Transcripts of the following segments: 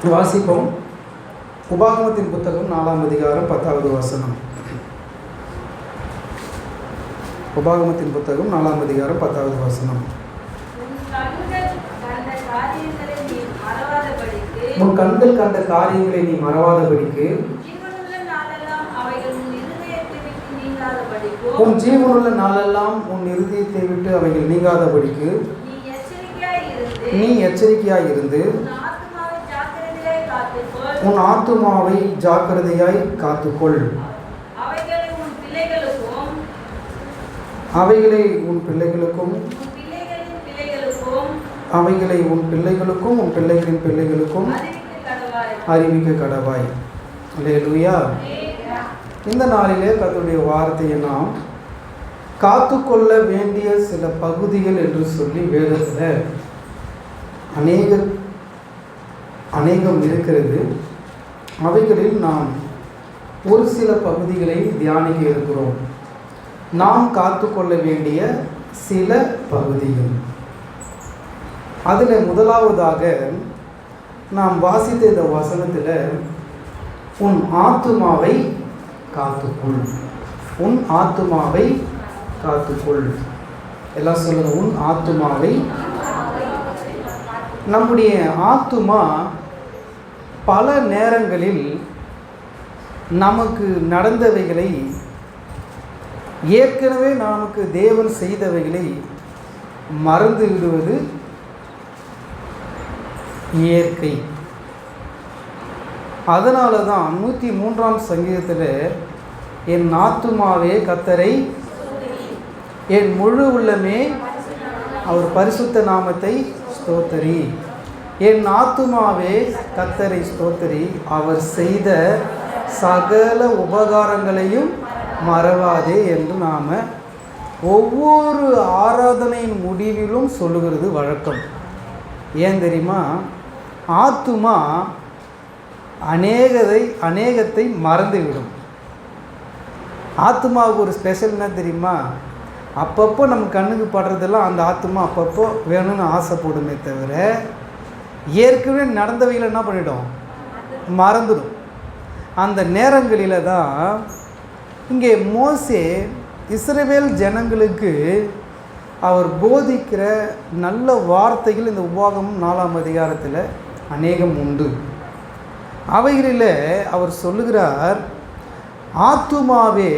வாசிப்போம். உபாகமத்தின் புத்தகம் 4ஆம் அதிகாரம் 10வது வசனம். உபாகமத்தின் புத்தகம் 4ஆம் அதிகாரம் 10வது வசனம். உன் கண்கள் கண்ட காரியங்களை நீ மறவாதபடிக்கு உன் ஜீவனுள்ள நாளெல்லாம் உன் இருதயத்தை விட்டு அவைகள் நீங்காதபடிக்கு நீ எச்சரிக்கையாய் இருந்து உன் ஆத்துமாவை ஜாக்கிரதையாய் காத்துக்கொள். அவைகளை உன் பிள்ளைகளுக்கும் உன் பிள்ளைகளின் பிள்ளைகளுக்கும் அறிவிக்க கடவாய். அல்லேலூயா. இந்த நாளிலே கர்த்தருடைய வார்த்தையை நாம் காத்துக்கொள்ள வேண்டிய சில பகுதிகள் என்று சொல்லி வேதத்தில் அநேகம் இருக்கிறது. அவைகளில் நாம் ஒரு சில பகுதிகளை தியானிக்க இருக்கிறோம். நாம் காத்துக்கொள்ள வேண்டிய சில பகுதிகள். அதில் முதலாவதாக நாம் வாசித்த இந்த வசனத்தில் உன் ஆத்துமாவை காத்துக்கொள், உன் ஆத்துமாவை காத்துக்கொள். எல்லாம் சொல்லுங்க, உன் ஆத்துமாவை. நம்முடைய ஆத்துமா பல நேரங்களில் நமக்கு நடந்தவைகளை, ஏற்கனவே நமக்கு தேவன் செய்தவைகளை மறந்து விடுவது இயற்கை. அதனால தான் 103ஆம் சங்கீதத்தில் என் ஆத்துமாவே கர்த்தரை, என் முழு உள்ளமே அவர் பரிசுத்த நாமத்தை ஸ்தோத்தரி. என் ஆத்துமாவே கர்த்தரை ஸ்தோத்தரி, அவர் செய்த சகல உபகாரங்களையும் மறவாதே என்று நாம் ஒவ்வொரு ஆராதனையின் முடிவிலும் சொல்லுகிறது வழக்கம். ஏன் தெரியுமா? ஆத்துமா அநேகத்தை மறந்துவிடும். ஆத்துமாவுக்கு ஒரு ஸ்பெஷல் என்ன தெரியுமா? அப்பப்போ நம்ம கண்ணுக்கு படுறதெல்லாம் அந்த ஆத்துமா அப்பப்போ வேணும்னு ஆசைப்படுமே தவிர, ஏற்கனவே நடந்தவைகளை என்ன பண்ணிடும்? மறந்துடும். அந்த நேரங்களில் தான் இங்கே மோசே இஸ்ரவேல் ஜனங்களுக்கு அவர் போதிக்கிற நல்ல வார்த்தைகள் இந்த உபாகமம் 4ஆம் அதிகாரத்தில் அநேகம் உண்டு. அவைகளில் அவர் சொல்லுகிறார், ஆத்துமாவே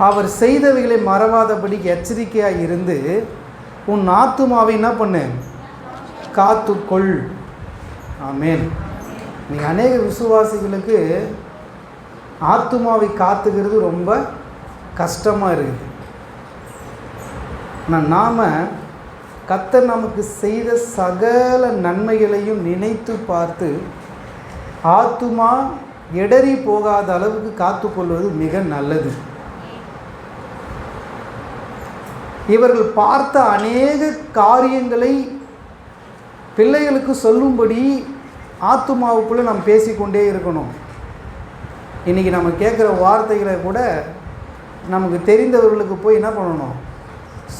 அவர் செய்தவைகளை மறவாதபடிக்கு எச்சரிக்கையாக இருந்து உன் ஆத்துமாவை என்ன பண்ணு? காத்துக்கொள். ஆமேன். நீங்கள் அநேக விசுவாசிகளுக்கு ஆத்துமாவை காத்துக்கிறது ரொம்ப கஷ்டமாக இருக்குது. நாம் கர்த்தர் நமக்கு செய்த சகல நன்மைகளையும் நினைத்து பார்த்து ஆத்துமா இடறி போகாத அளவுக்கு காத்துக்கொள்வது மிக நல்லது. இவர்கள் பார்த்த அநேக காரியங்களை பிள்ளைகளுக்கு சொல்லும்படி ஆத்துமாவுக்குள்ளே நாம் பேசிக்கொண்டே இருக்கணும். இன்றைக்கி நம்ம கேட்குற வார்த்தைகளை கூட நமக்கு தெரிந்தவர்களுக்கு போய் என்ன பண்ணணும்?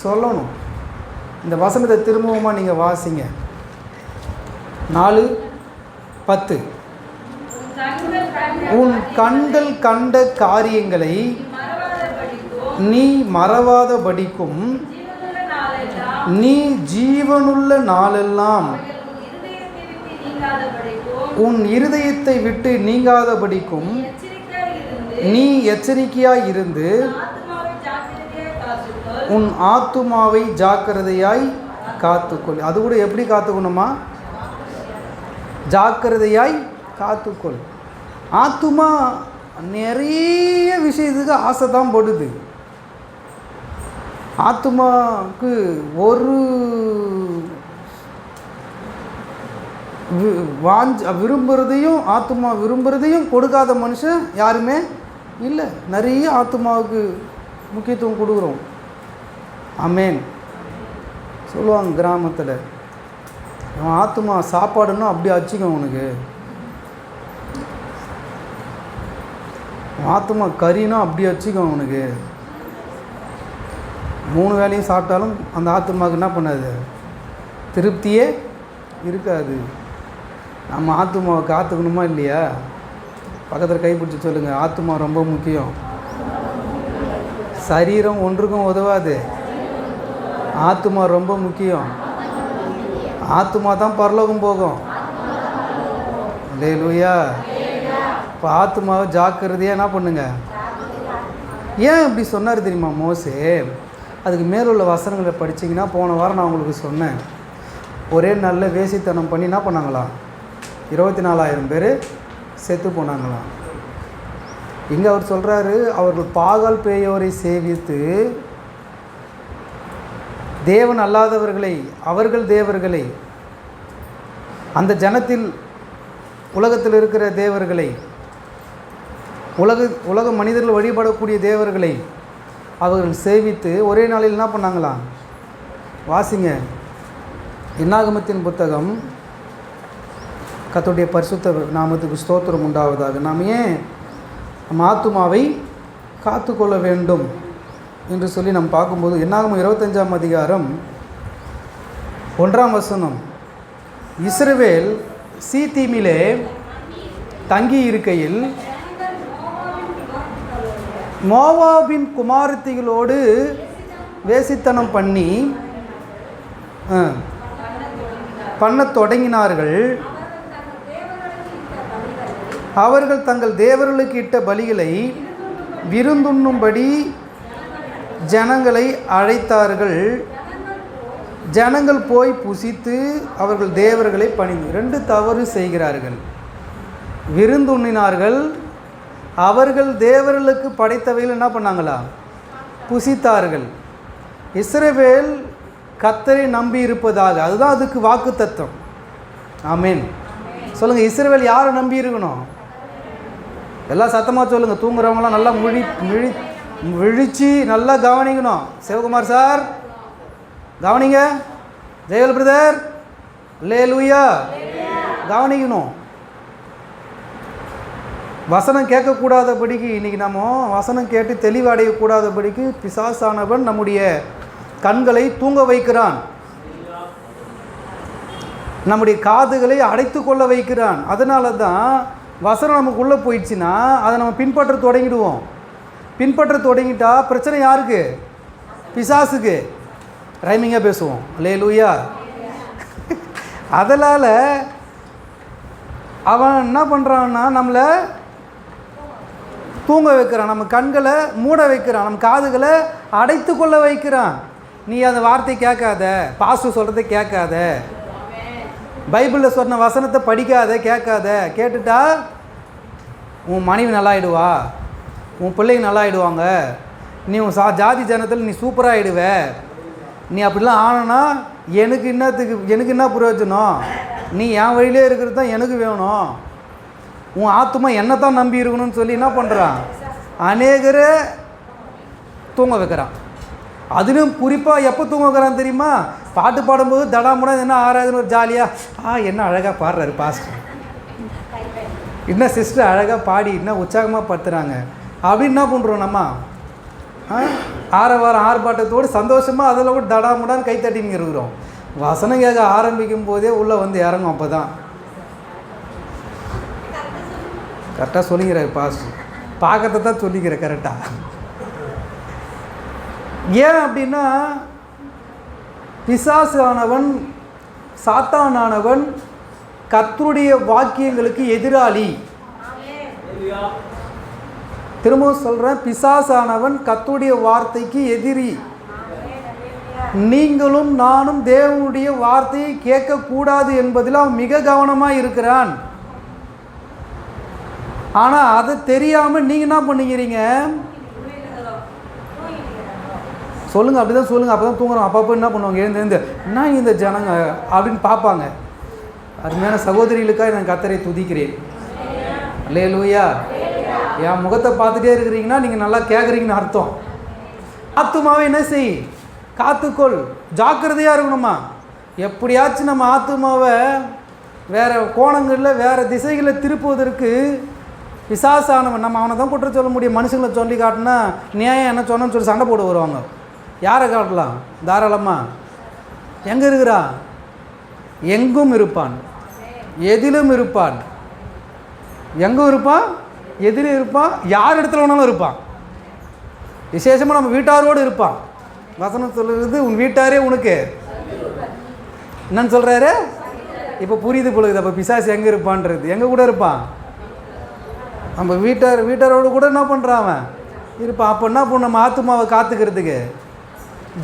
சொல்லணும். இந்த வசனத்தை திரும்பவுமா நீங்கள் வாசிங்க. 4:10. உன் கண்கள் கண்ட காரியங்களை நீ மறவாதபடிக்கும் நீ ஜீவனுள்ள நாளெல்லாம் உன் இருதயத்தை விட்டு நீங்காதபடிக்கும் நீ எச்சரிக்கையாய் இருந்து உன் ஆத்துமாவை ஜாக்கிரதையாய் காத்துக்கொள். அது கூட எப்படி காத்துக்கணுமா? ஜாக்கிரதையாய் காத்துக்கொள். ஆத்துமா நிறைய விஷயத்துக்கு ஆசை தான் படுது. ஆத்துமாவுக்கு ஒரு விரும்புகிறதையும் ஆத்துமா விரும்புகிறதையும் கொடுக்காத மனுஷன் யாருமே இல்லை. நிறைய ஆத்துமாவுக்கு முக்கியத்துவம் கொடுக்குறோம். ஆமேன். சொல்லுவாங்க கிராமத்தில், அவன் ஆத்துமா சாப்பாடுன்னா அப்படி அச்சுக்கும், உனக்கு ஆத்துமா கறினா அப்படி அச்சுக்கும், அவனுக்கு 3 வேளையும் சாப்பிட்டாலும் அந்த ஆத்துமாவுக்கு என்ன பண்ணாது? திருப்தியே இருக்காது. நம்ம ஆத்துமாவை காத்துக்கணுமா இல்லையா? பக்கத்தில் கைப்பிடிச்சி சொல்லுங்கள், ஆத்துமா ரொம்ப முக்கியம். சரீரம் ஒன்றுக்கும் உதவாது, ஆத்துமா ரொம்ப முக்கியம். ஆத்துமா தான் பரலோகம் போகும். அல்லேலூயா. இப்போ ஆத்துமாவை ஜாக்கிரதையாக என்ன பண்ணுங்க. ஏன் இப்படி சொன்னார் தெரியுமா மோசே? அதுக்கு மேலுள்ள வசனங்களை படிச்சிங்கன்னா, போன வாரம் நான் உங்களுக்கு சொன்னேன், ஒரே நல்ல வேசித்தனம் பண்ணி என்ன பண்ணாங்களாம், 24,000 பேர் செத்து போனாங்களாம். இங்கே அவர் சொல்கிறாரு, அவர்கள் பாகால் பேயோரை சேவித்து தேவன் அல்லாதவர்களை, அவர்கள் தேவர்களை, அந்த ஜனத்தில் உலகத்தில் இருக்கிற தேவர்களை, உலக மனிதர்கள் வழிபடக்கூடிய தேவர்களை அவர்கள் சேவித்து ஒரே நாளில் என்ன பண்ணாங்களாம்? வாசிங்க, என்னாகமத்தின் புத்தகம். கர்த்தருடைய பரிசுத்த நாமத்துக்கு ஸ்தோத்திரம் உண்டாவதாக. நாம் ஏன் நம்ம ஆத்துமாவை காத்து கொள்ள வேண்டும் என்று சொல்லி நம்ம பார்க்கும்போது, என்னாகமம் 25ஆம் அதிகாரம் 1ஆம் வசனம், இஸ்ரவேல் சீத்தீமிலே தங்கி இருக்கையில் மோவாபின் குமாரத்திகளோடு வேசித்தனம் பண்ணத் தொடங்கினார்கள். அவர்கள் தங்கள் தேவர்களுக்கு இட்ட பலிகளை விருந்துண்ணும்படி ஜனங்களை அழைத்தார்கள். ஜனங்கள் போய் புசித்து அவர்கள் தேவர்களை பணிந்து. 2 தவறு செய்கிறார்கள். விருந்துண்ணினார்கள், அவர்கள் தேவர்களுக்கு படைத்தவையில் என்ன பண்ணாங்களா? புசித்தார்கள். இஸ்ரவேல் கர்த்தரை நம்பி இருப்பதாக, அதுதான் அதுக்கு வாக்கு தத்துவம். ஆமென். சொல்லுங்கள், இஸ்ரவேல் யாரை நம்பி இருக்கணும்? எல்லாம் சத்தமாக சொல்லுங்கள். தூங்குறவங்களாம் நல்லா விழிச்சு நல்லா கவனிக்கணும். சிவகுமார் சார் கவனிங்க, ஜெயல் பிரதர் அல்லேலூயா கவனிக்கணும். வசனம் கேட்கக்கூடாதபடிக்கு, இன்றைக்கி நம்ம வசனம் கேட்டு தெளிவடையக்கூடாதபடிக்கு பிசாசானவன் நம்முடைய கண்களை தூங்க வைக்கிறான், நம்முடைய காதுகளை அடைத்து கொள்ள வைக்கிறான். அதனால தான் வசனம் நமக்குள்ளே போயிடுச்சுன்னா அதை நம்ம பின்பற்ற தொடங்கிடுவோம். பின்பற்ற தொடங்கிட்டா பிரச்சனை யாருக்கு? பிசாசுக்கு. ரைமிங்காக பேசுவோம். அல்லேலூயா. அதனால் அவன் என்ன பண்ணுறான்னா நம்மளை தூங்க வைக்கிறான், நம்ம கண்களை மூட வைக்கிறான், நம்ம காதுகளை அடைத்து கொள்ள வைக்கிறான். நீ அந்த வார்த்தை கேட்காத, பாஸ்டர் சொல்கிறத கேட்காத, பைபிளில் சொன்ன வசனத்தை படிக்காத, கேட்காத. கேட்டுட்டா உன் மனைவி நல்லாயிடுவா, உன் பிள்ளைங்க நல்லாயிடுவாங்க, நீ உன் ஜாதி ஜனத்தில் நீ சூப்பராகிடுவ, நீ அப்படிலாம் ஆனனா எனக்கு என்ன பிரயோஜனம்? நீ என் வழியிலே இருக்கிறது தான் எனக்கு வேணும், உன் ஆத்துமா என்ன தான் நம்பி இருக்கணும்னு சொல்லி என்ன பண்ணுறான்? அநேகரை தூங்க வைக்கிறான். அதுவும் குறிப்பாக எப்போ தூங்க வைக்கிறான் தெரியுமா? பாட்டு பாடும்போது தடாமுடா என்ன ஆறாதுன்னு ஒரு ஜாலியாக, என்ன அழகாக பாடுறாரு பாஸ்டர், இன்னும் சிஸ்டர் அழகாக பாடி இன்னும் உற்சாகமாக படுத்துகிறாங்க அப்படின்னு என்ன பண்ணுறோம் நம்ம? ஆரவாரம் ஆர்ப்பாட்டத்தோடு சந்தோஷமாக அதில் கூட தடாமுடான்னு கைத்தட்டின்னு இருக்கிறோம். வசனம் கேட்க ஆரம்பிக்கும் போதே உள்ளே வந்து இறங்கும். அப்போ தான் கரெக்டாக சொல்லிக்கிறார் பாஸ்டர், பார்க்கறத தான் சொல்லிக்கிற கரெக்டாக. ஏன் அப்படின்னா, பிசாசானவன், சாத்தானானவன் கர்த்தருடைய வாக்கியங்களுக்கு எதிராளி. திரும்பவும் சொல்கிறேன், பிசாசானவன் கர்த்தருடைய வார்த்தைக்கு எதிரி. நீங்களும் நானும் தேவனுடைய வார்த்தையை கேட்கக்கூடாது என்பதில் அவன் மிக கவனமாக இருக்கிறான். ஆனால் அதை தெரியாமல் நீங்கள் என்ன பண்ணிக்கிறீங்க? சொல்லுங்கள், அப்படி தான் சொல்லுங்கள். அப்போ தான் தூங்குறோம். அப்பப்போ என்ன பண்ணுவாங்க? எழுந்து என்ன இந்த ஜனங்க அப்படின்னு பார்ப்பாங்க. அருமையான சகோதரிகளுக்காக நான் கர்த்தரை துதிக்கிறேன். அல்லேலூயா. என் முகத்தை பார்த்துட்டே இருக்கிறீங்கன்னா நீங்கள் நல்லா கேட்குறீங்கன்னு அர்த்தம். ஆத்துமாவை என்ன செய்? காத்துக்கொள், ஜாக்கிரதையாக இருக்கணுமா. எப்படியாச்சும் நம்ம ஆத்துமாவை வேறு கோணங்களில் வேறு திசைகளில் திருப்புவதற்கு பிசாசானவன், நம்ம அவனை தான் குற்றம் சொல்ல முடியும். மனுஷங்களை சொல்லி காட்டினா நியாயம் என்ன சொன்னோன்னு சொல்லி சண்டை போட்டு வருவாங்க. யாரை காட்டலாம்? தாராளமாக. எங்கே இருக்கிறான்? எங்கும் இருப்பான். எதிலும் இருப்பான். எங்கே இருப்பான்? எதிலும் இருப்பான். யார் இடத்துல வேணாலும் இருப்பான். விசேஷமாக நம்ம வீட்டாரோடு இருப்பான். வசனம் சொல்லுறது உன் வீட்டாரே உனக்கு என்னன்னு சொல்கிறாரு? இப்போ புரியுது பொழுது. அப்போ பிசாசு எங்கே இருப்பான்றது, எங்கே கூட இருப்பான்? நம்ம வீட்டாரோடு கூட என்ன பண்ணுறான் அவன் இருப்பான். அப்போ என்ன பண்ண, நம்ம ஆத்துமாவை காத்துக்கிறதுக்கு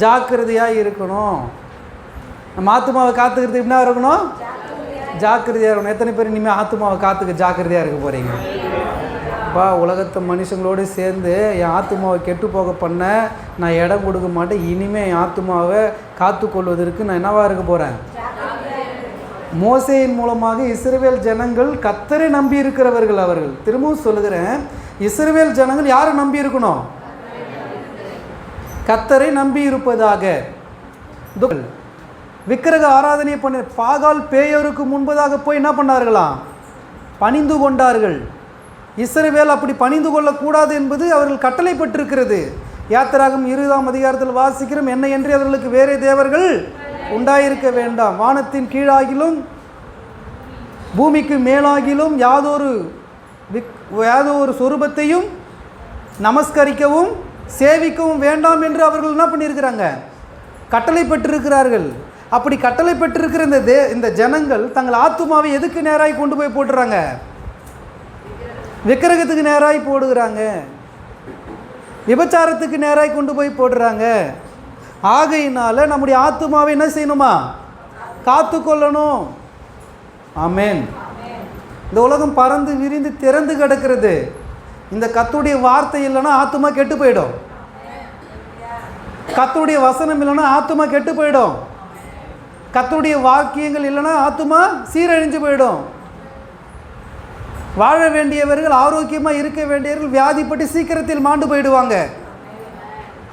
ஜாக்கிரதையாக இருக்கணும். நம்ம ஆத்துமாவை காத்துக்கிறதுக்கு என்ன இருக்கணும்? ஜாக்கிரதையாக இருக்கணும். எத்தனை பேர் இனிமேல் ஆத்துமாவை காத்துக்க ஜாக்கிரதையாக இருக்க போகிறீங்க? அப்பா, உலகத்தை மனுஷங்களோடு சேர்ந்து என் ஆத்துமாவை கெட்டு போக பண்ண நான் இடம் கொடுக்க மாட்டேன். இனிமேல் என் ஆத்துமாவை காத்து கொள்வதற்கு நான் என்னவாக இருக்க போகிறேன்? மோசேயின் மூலமாக இஸ்ரவேல் ஜனங்கள் கர்த்தரை நம்பி இருக்கிறவர்கள். அவர்கள் திரும்பவும் சொல்லுகிறேன், இஸ்ரவேல் ஜனங்கள் யாரை நம்பி இருக்கணும்? கர்த்தரை நம்பி இருப்பதாக. விக்கிரக ஆராதனை பண்ண பாகால் பேயோருக்கு முன்பதாக போய் என்ன பண்ணார்களாம்? பணிந்து கொண்டார்கள். இஸ்ரவேல் அப்படி பணிந்து கொள்ளக்கூடாது என்பது அவர்கள் கட்டளைப்பட்டிருக்கிறது. யாத்திராகம் 20ஆம் அதிகாரத்தில் வாசிக்கிறோம், என்ன என்று அவர்களுக்கு வேறே தேவர்கள் உண்டாயிருக்க வேண்டாம், வானத்தின் கீழாகிலும் பூமிக்கு மேலாகிலும் யாதொரு சொரூபத்தையும் நமஸ்கரிக்கவும் சேவிக்கவும் வேண்டாம் என்று அவர்கள் என்ன பண்ணியிருக்கிறாங்க? கட்டளை பெற்றிருக்கிறார்கள். அப்படி கட்டளை பெற்றிருக்கிற இந்த ஜனங்கள் தங்கள் ஆத்துமாவை எதுக்கு நேராய் கொண்டு போய் போட்டுறாங்க? விக்கிரகத்துக்கு நேராய் போடுகிறாங்க, விபச்சாரத்துக்கு நேராய் கொண்டு போய் போடுறாங்க. ஆகையினால நம்முடைய ஆத்துமாவை என்ன செய்யணுமா? காத்து கொள்ளணும். ஆமென். இந்த உலகம் பறந்து விரிந்து திறந்து கிடக்கிறது. இந்த கர்த்தருடைய வார்த்தை இல்லைன்னா ஆத்துமா கெட்டு போயிடும். கர்த்தருடைய வசனம் இல்லைன்னா ஆத்துமா கெட்டு போயிடும். கர்த்தருடைய வாக்கியங்கள் இல்லைன்னா ஆத்துமா சீரழிஞ்சு போயிடும். வாழ வேண்டியவர்கள், ஆரோக்கியமாக இருக்க வேண்டியவர்கள் வியாதிப்பட்டு சீக்கிரத்தில் மாண்டு போயிடுவாங்க.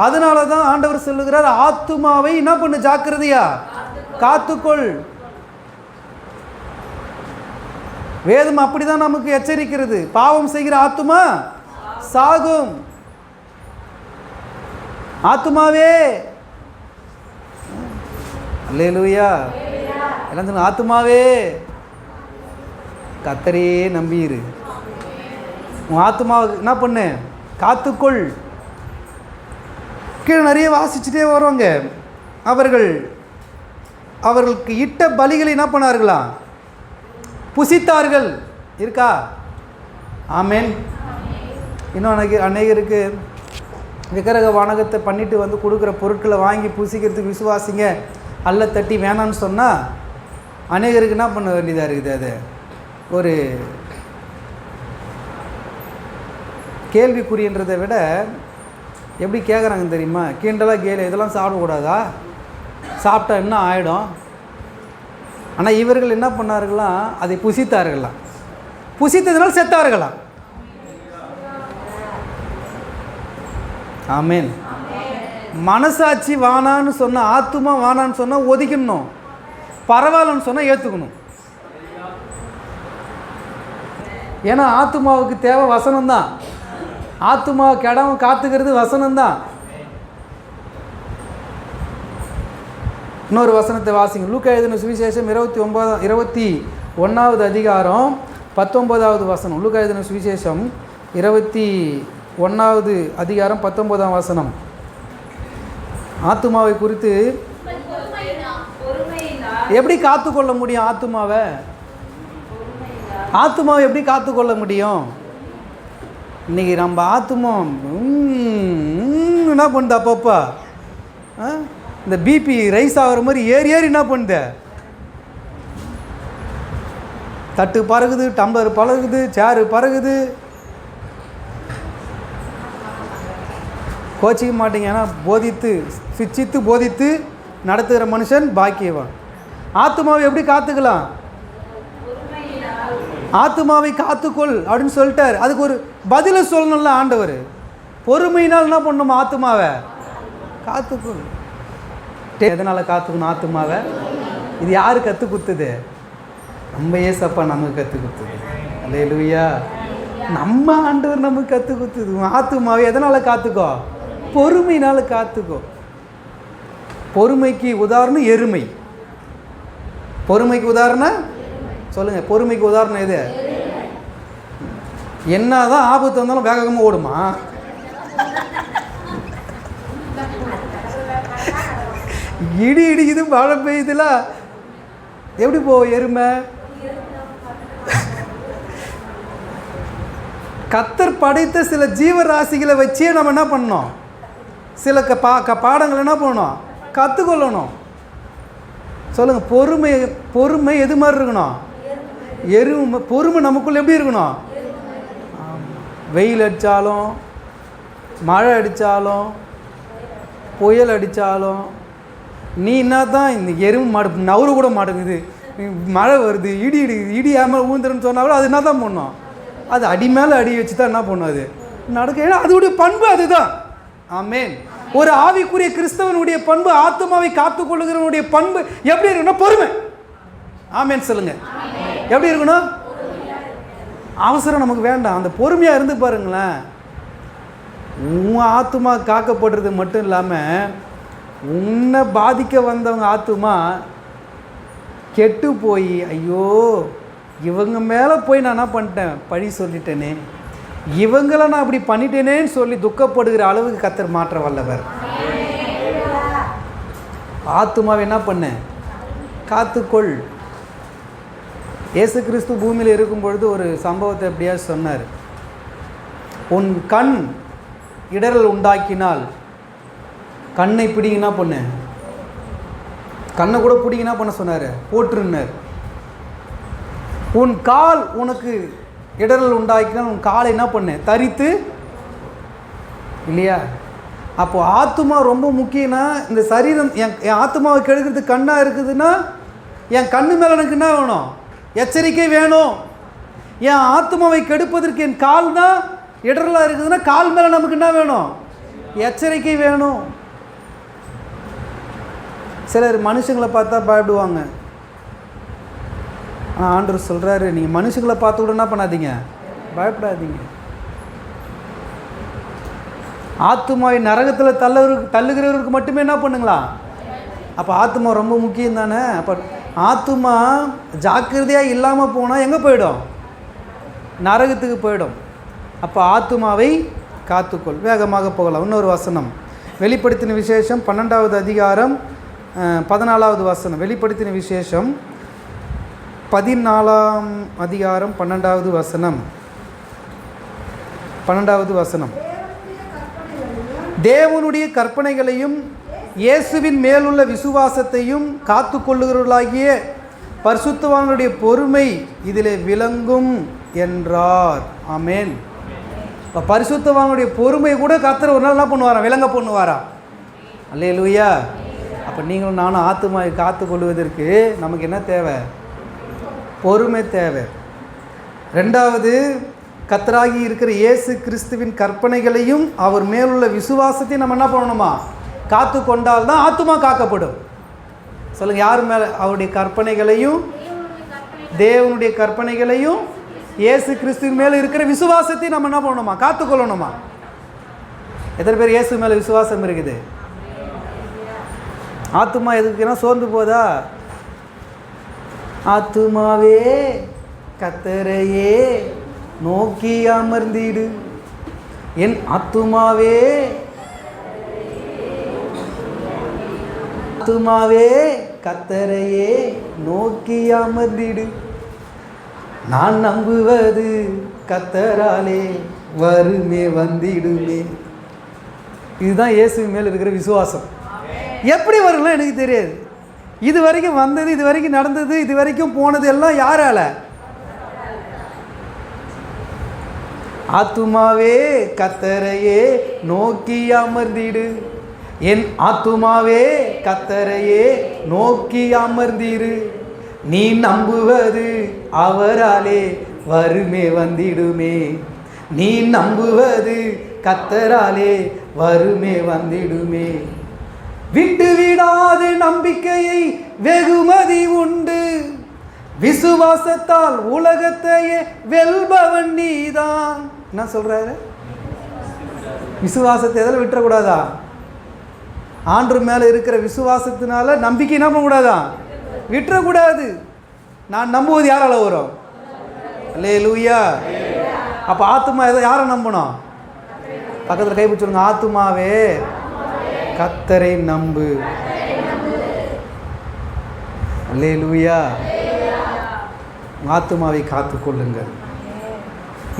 அதனால தான் ஆண்டவர் சொல்லுகிறார், ஆத்துமாவை என்ன பண்ணு? ஜாக்கிரதையா காத்துக்கொள். வேதம் அப்படிதான் நமக்கு எச்சரிக்கிறது. பாவம் செய்கிற ஆத்துமா சாகும். ஆத்துமாவே, அல்லேலூயா, எல்லாம் ஆத்துமாவே கர்த்தரையே நம்பியிரு. உன் ஆத்துமாவை என்ன பண்ணு? காத்துக்கொள். கீழே நிறைய வாசிச்சுட்டே வருவாங்க. அவர்களுக்கு இட்ட பலிகளை என்ன பண்ணார்களாம்? புசித்தார்கள். இருக்கா? ஆமென். இன்னும் அநேகருக்கு விக்கிரக வணக்கத்தை பண்ணிட்டு வந்து கொடுக்குற பொருட்களை வாங்கி புசிக்கிறதுக்கு விசுவாசிங்க அல்ல தட்டி வேணான்னு சொன்னால் அநேகருக்கு என்ன பண்ண வேண்டியதாக இருக்குது? அது ஒரு கேள்விக்குறின்றதை விட எப்படி கேட்குறாங்க தெரியுமா? கிண்டலாக கேளு, இதெல்லாம் சாப்பிடக்கூடாதா? சாப்பிட்டா என்ன ஆகிடும்? ஆனால் இவர்கள் என்ன பண்ணார்களாம்? அதை புசித்தார்களாம். புசித்ததினால் செத்தார்களாம். ஆமென். மனசாட்சி வானான்னு சொன்னால், ஆத்துமா வானான்னு சொன்னால் ஒதுக்கணும், பரவாயில்லன்னு சொன்னால் ஏற்றுக்கணும். ஏன்னா ஆத்துமாவுக்கு தேவை வசனம்தான். ஆத்துமா கெடாமல் காத்துக்கிறது வசனம்தான். இன்னொரு வசனத்தை வாசிங்க. லூக்கா எழுதின சுவிசேஷம் 21வது அதிகாரம் 19வது வசனம். லூக்கா எழுதின சுவிசேஷம் 21வது அதிகாரம் 19ஆம் வசனம். ஆத்துமாவை குறித்து எப்படி காத்துக்கொள்ள முடியும்? ஆத்துமாவை எப்படி காத்துக்கொள்ள முடியும்? இன்றைக்கி நம்ம ஆத்துமா என்ன பண்ணுது? அப்பப்பா இந்த பிபி ரைஸ் ஆகிற மாதிரி ஏறி என்ன பண்ணுது? தட்டு பறகுது, டம்ளர் பறகுது, சேரு பறகுது. கோச்சிக்க மாட்டீங்க. ஏன்னா போதித்து நடத்துகிற மனுஷன் பாக்கியவான். ஆத்துமாவை எப்படி காத்துக்கலாம்? ஆத்துமாவை காத்துக்கொள் அப்படின்னு சொல்லிட்டார். அதுக்கு ஒரு பதிலை சொல்லணும்ல ஆண்டவர். பொறுமையினால் என்ன பண்ணணும்? ஆத்துமாவை காத்துக்கொள். எதனால் காத்துக்கணும் ஆத்துமாவை? இது யாரு கற்றுக் கொடுத்தது? நம்ம ஏசப்பா நமக்கு கற்றுக் கொடுத்தது. அல்லேலூயா. நம்ம ஆண்டவர் நமக்கு கற்றுக் கொடுத்தது. ஆத்துமாவை எதனால் காத்துக்கோ? பொறுமையினால் காத்துக்கோ. பொறுமைக்கு உதாரணம் எருமை. பொறுமைக்கு உதாரணம் சொல்லுங்கள், பொறுமைக்கு உதாரணம் எது? என்னதான் ஆபத்து வந்தாலும் வேகமாக ஓடுமா? இடி இடிக்குது, மழை பெய்யுதுல, எப்படி போவோம் எருமை? கர்த்தர் படைத்த சில ஜீவராசிகளை வச்சே நம்ம என்ன பண்ணோம்? சில பாடங்கள் என்ன பண்ணணும்? கற்றுக்கொள்ளணும். சொல்லுங்கள், பொறுமை எது மாதிரி இருக்கணும்? எருமை. பொறுமை நமக்குள்ள எப்படி இருக்கணும்? வெயில் அடித்தாலும், மழை அடித்தாலும், புயல் அடித்தாலும், நீ என்ன தான் இந்த எருமை மாடு நவரு கூட மாட்டேங்குது, மழை வருது, இடி இடிக்குது, இடி ஏமல் ஊந்துருன்னு சொன்னாலும் அது என்ன தான் பண்ணும்? அது அடி மேலே அடி வச்சு தான் என்ன பண்ணும்? அது நடக்க. ஏன்னா அதோடைய பண்பு அதுதான். ஆமேன். ஒரு ஆவிக்குரிய கிறிஸ்தவனுடைய பண்பு, ஆத்துமாவை காத்துக்கொள்ளுகிறவனுடைய பண்பு எப்படி இருக்கணும்? பொறுமை. ஆமேன் சொல்லுங்க. எப்படி இருக்கணும்? அவசரம் நமக்கு வேண்டாம். அந்த பொறுமையாக இருந்து பாருங்களேன். உன் ஆத்துமா காக்கப்படுறது மட்டும் இல்லாமல் உன்னை பாதிக்க வந்தவங்க ஆத்துமா கெட்டு போய், ஐயோ இவங்க மேலே போய் நான் என்ன பண்ணிட்டேன், பழி சொல்லிட்டேனே, இவங்களை நான் அப்படி பண்ணிட்டேனேன்னு சொல்லி துக்கப்படுகிற அளவுக்கு கர்த்தர் மாற்ற வல்லவர். ஆத்துமாவை என்ன பண்ண? காத்துக்கொள். இயேசு கிறிஸ்து பூமியில் இருக்கும் பொழுது ஒரு சம்பவத்தை எப்படியா சொன்னார். உன் கண் இடரல் உண்டாக்கினால் கண்ணை பிடிங்கன்னா பண்ணு, கண்ணை கூட பிடிங்கன்னா பண்ண சொன்னார், போட்டுருன்னார். உன் கால் உனக்கு இடரல் உண்டாக்கினால் உன் காலை என்ன பண்ணு, தரித்து இல்லையா? அப்போ ஆத்துமா ரொம்ப முக்கியம்னா, இந்த சரீரம் என் ஆத்துமாவை கெடுக்கிறதுக்கு கண்ணாக இருக்குதுன்னா என் கண்ணு மேலே எனக்கு என்ன வேணும்? எச்சரிக்கை வேணும். என் ஆத்துமாவை கெடுப்பதற்கு என் கால் தான் இடரலாக இருக்குதுன்னா கால் மேலே நமக்கு என்ன வேணும்? எச்சரிக்கை வேணும். சிலர் மனுஷங்களை பார்த்தா பயப்படுவாங்க. ஆனால் ஆண்டவர் சொல்கிறாரு, நீங்கள் மனுஷங்களை பார்த்து கூட என்ன பண்ணாதீங்க, பயப்படாதீங்க. ஆத்துமாவை நரகத்தில் தள்ளுகிறவருக்கு மட்டுமே என்ன பண்ணுங்களா? அப்போ ஆத்துமா ரொம்ப முக்கியம் தானே. அப்போ ஆத்துமா ஜாக்கிரதையாக இல்லாமல் போனால் எங்கே போயிடும்? நரகத்துக்கு போயிடும். அப்போ ஆத்துமாவை காத்துக்கொள். வேகமாக போகலாம். இன்னொரு வசனம், வெளிப்படுத்தின விசேஷம் 12வது அதிகாரம் 14வது வசனம். வெளிப்படுத்தின விசேஷம் 14ஆம் அதிகாரம் 12வது வசனம். 12வது வசனம். தேவனுடைய கற்பனைகளையும் இயேசுவின் மேலுள்ள விசுவாசத்தையும் காத்து கொள்ளுகிறவர்களாகிய பரிசுத்தவான்களுடைய பொறுமை இதிலே விளங்கும் என்றார். ஆமேன். இப்போ பரிசுத்தவான்களுடைய பொறுமை கூட கர்த்தர் ஒரு நாள் என்ன பண்ணுவாராம்? விளங்க பண்ணுவாராம். அல்லேலூயா. அப்போ நீங்களும் நானும் ஆத்துமாவை காத்து கொள்வதற்கு நமக்கு என்ன தேவை? பொறுமை தேவை. ரெண்டாவது, கர்த்தராகி இருக்கிற இயேசு கிறிஸ்துவின் கற்பனைகளையும் அவர் மேலுள்ள விசுவாசத்தையும் நம்ம என்ன பண்ணணுமா? காத்து கொண்டால் தான் ஆத்துமா காக்கப்படும். சொல்லுங்கள், யார் மேலே? அவருடைய கற்பனைகளையும், தேவனுடைய கற்பனைகளையும், இயேசு கிறிஸ்துவின் மேலே இருக்கிற விசுவாசத்தையும் நம்ம என்ன பண்ணணுமா? காத்துக்கொள்ளணுமா? எத்தனை பேர் இயேசு மேலே விசுவாசம் இருக்குது? ஆத்துமா எதுக்குன்னா சோர்ந்து போதா? ஆத்துமாவே கர்த்தரையே நோக்கி அமர்ந்திடு, என் ஆத்துமாவே ஆத்துமாவே கர்த்தரையே நோக்கி அமர்ந்திடு, நான் நம்புவது கர்த்தராலே வருமே வந்திடுமே. இதுதான் இயேசு மேல் இருக்கிற விசுவாசம். எப்படி வரும்லாம் எனக்கு தெரியாது. இது வரைக்கும் வந்தது, இது வரைக்கும் நடந்தது, இது வரைக்கும் போனது எல்லாம் யாரால? ஆத்துமாவே கர்த்தரையே நோக்கி அமர்ந்திடு, என் ஆத்துமாவே கர்த்தரையே நோக்கி அமர்ந்திரு, நீ நம்புவது அவராலே வருமே வந்திடுமே, நீ நம்புவது கர்த்தராலே வருமே வந்திடுமே. விட்டு விடாது நம்பிக்கையை வெகுமதி உண்டு, விசுவாசத்தால் உலகத்தையே வெல்பவன் நீதான். என்ன சொல்றாரு? விசுவாசத்தை எதில் விட்டுறக்கூடாதா? ஆண்டு மேலே இருக்கிற விசுவாசத்தினால நம்பிக்கை என்ன பண்ணக்கூடாதா? விட்டுறக்கூடாது. நான் நம்புவது யாரால வரும்? அல்லேலூயா. அப்போ ஆத்துமா எதை யாரை நம்பணும்? பக்கத்தில் கை பிடிச்சுடுங்க. ஆத்துமாவே கர்த்தரை நம்பு. அல்லேலூயா. ஆத்துமாவை காத்துக்கொள்ளுங்கள்.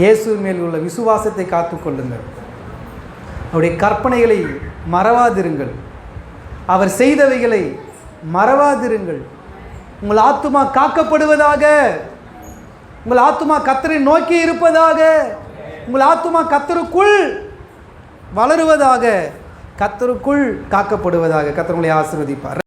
இயேசு மேல் உள்ள விசுவாசத்தை காத்துக்கொள்ளுங்கள். அவருடைய கற்பனைகளை மறவாதிருங்கள். அவர் செய்தவைகளை மறவாதிருங்கள். உங்கள் ஆத்துமா காக்கப்படுவதாக. உங்கள் ஆத்துமா கர்த்தரை நோக்கி இருப்பதாக. உங்கள் ஆத்துமா கர்த்தருக்குள் வளருவதாக. கர்த்தருக்குள் காக்கப்படுவதாக. கர்த்தர் உங்களை ஆசீர்வதிப்பார்.